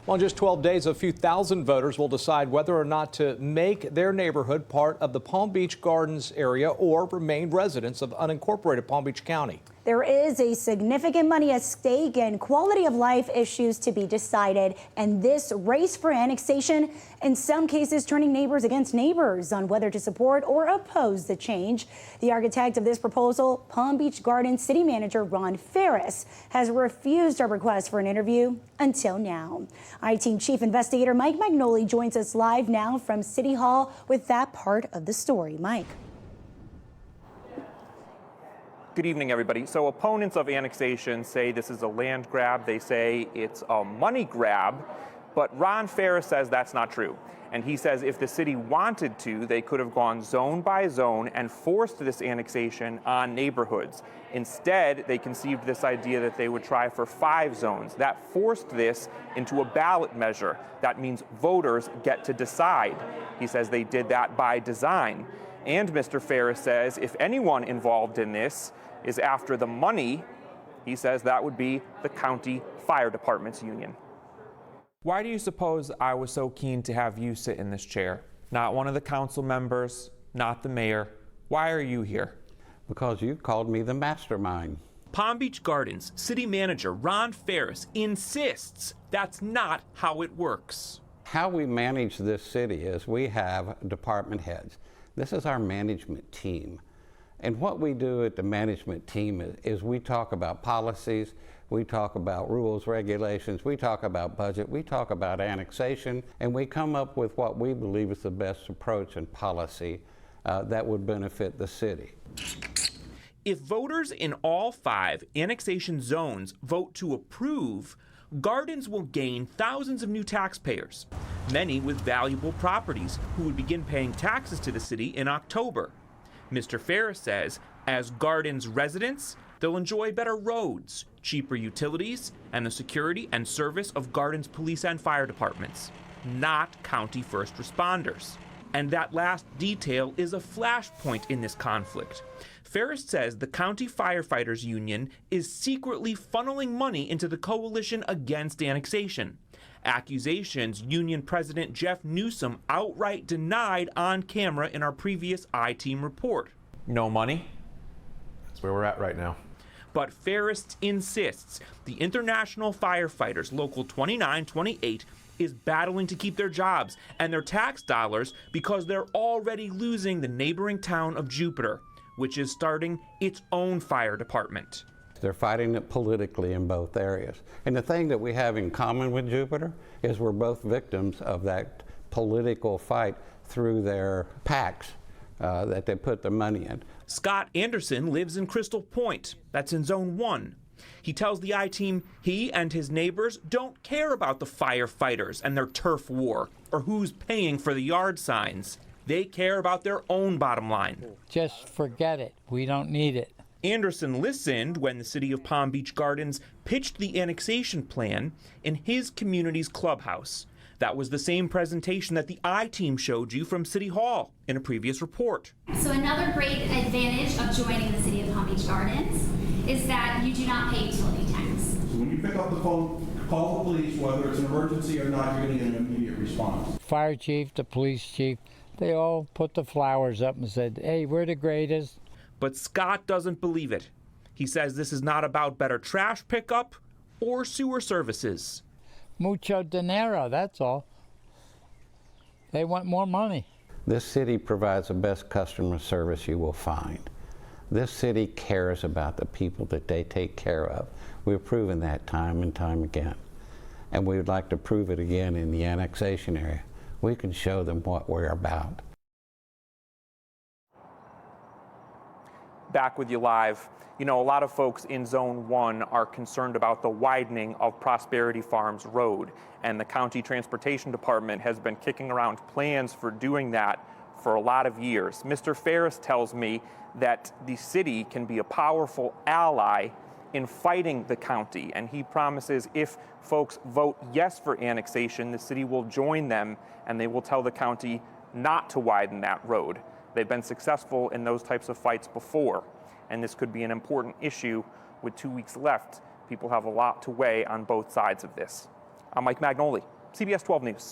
Well, in just 12 days, a few thousand voters will decide whether or not to make their neighborhood part of the Palm Beach Gardens area or remain residents of unincorporated Palm Beach County. There is a significant money at stake and quality of life issues to be decided. And this race for annexation, in some cases, turning neighbors against neighbors on whether to support or oppose the change. The architect of this proposal, Palm Beach Gardens City Manager Ron Ferris, has refused our request for an interview until now. I-Team Chief Investigator Mike Magnoli joins us live now from City Hall with that part of the story. Mike. Good evening, everybody. So opponents of annexation say this is a land grab. They say it's a money grab, but Ron Ferris says that's not true. And he says if the city wanted to, they could have gone zone by zone and forced this annexation on neighborhoods. Instead, they conceived this idea that they would try for 5 zones. That forced this into a ballot measure. That means voters get to decide. He says they did that by design. And Mr. Ferris says if anyone involved in this is after the money, he says that would be the county fire department's union. Why do you suppose I was so keen to have you sit in this chair? Not one of the council members, not the mayor. Why are you here? Because you called me the mastermind. Palm Beach Gardens City Manager Ron Ferris insists that's not how it works. How we manage this city is we have department heads. This is our management team. And what we do at the management team is we talk about policies, we talk about rules, regulations, we talk about budget, we talk about annexation, and we come up with what we believe is the best approach and policy that would benefit the city. If voters in all 5 annexation zones vote to approve, Gardens will gain thousands of new taxpayers, many with valuable properties who would begin paying taxes to the city in October. Mr. Ferris says as Gardens residents, they'll enjoy better roads, cheaper utilities, and the security and service of Gardens police and fire departments, not county first responders. And that last detail is a flashpoint in this conflict. Ferris says the county firefighters union is secretly funneling money into the coalition against annexation. Accusations union president Jeff Newsom outright denied on camera in our previous I-Team report. No money? That's where we're at right now. But Ferris insists the International Firefighters Local 2928 is battling to keep their jobs and their tax dollars because they're already losing the neighboring town of Jupiter, which is starting its own fire department. They're fighting it politically in both areas. And the thing that we have in common with Jupiter is we're both victims of that political fight through their PACs that they put the money in. Scott Anderson lives in Crystal Point. That's in Zone 1. He tells the I-Team he and his neighbors don't care about the firefighters and their turf war or who's paying for the yard signs. They care about their own bottom line. Just forget it. We don't need it. Anderson listened when the city of Palm Beach Gardens pitched the annexation plan in his community's clubhouse. That was the same presentation that the I-Team showed you from City Hall in a previous report. So another great advantage of joining the city of Palm Beach Gardens is that you do not pay utility tax. So when you pick up the phone, call the police, whether it's an emergency or not, you're going to get an immediate response. Fire chief, the police chief, they all put the flowers up and said, hey, we're the greatest. But Scott doesn't believe it. He says this is not about better trash pickup or sewer services. Mucho dinero, that's all. They want more money. This city provides the best customer service you will find. This city cares about the people that they take care of. We've proven that time and time again. And we would like to prove it again in the annexation area. We can show them what we're about. Back with you live. You know, a lot of folks in Zone 1 are concerned about the widening of Prosperity Farms Road, and the County Transportation Department has been kicking around plans for doing that for a lot of years. Mr. Ferris tells me that the city can be a powerful ally in fighting the county, and he promises if folks vote yes for annexation, the city will join them and they will tell the county not to widen that road. They've been successful in those types of fights before, and this could be an important issue with 2 weeks left. People have a lot to weigh on both sides of this. I'm Mike Magnoli, CBS 12 News.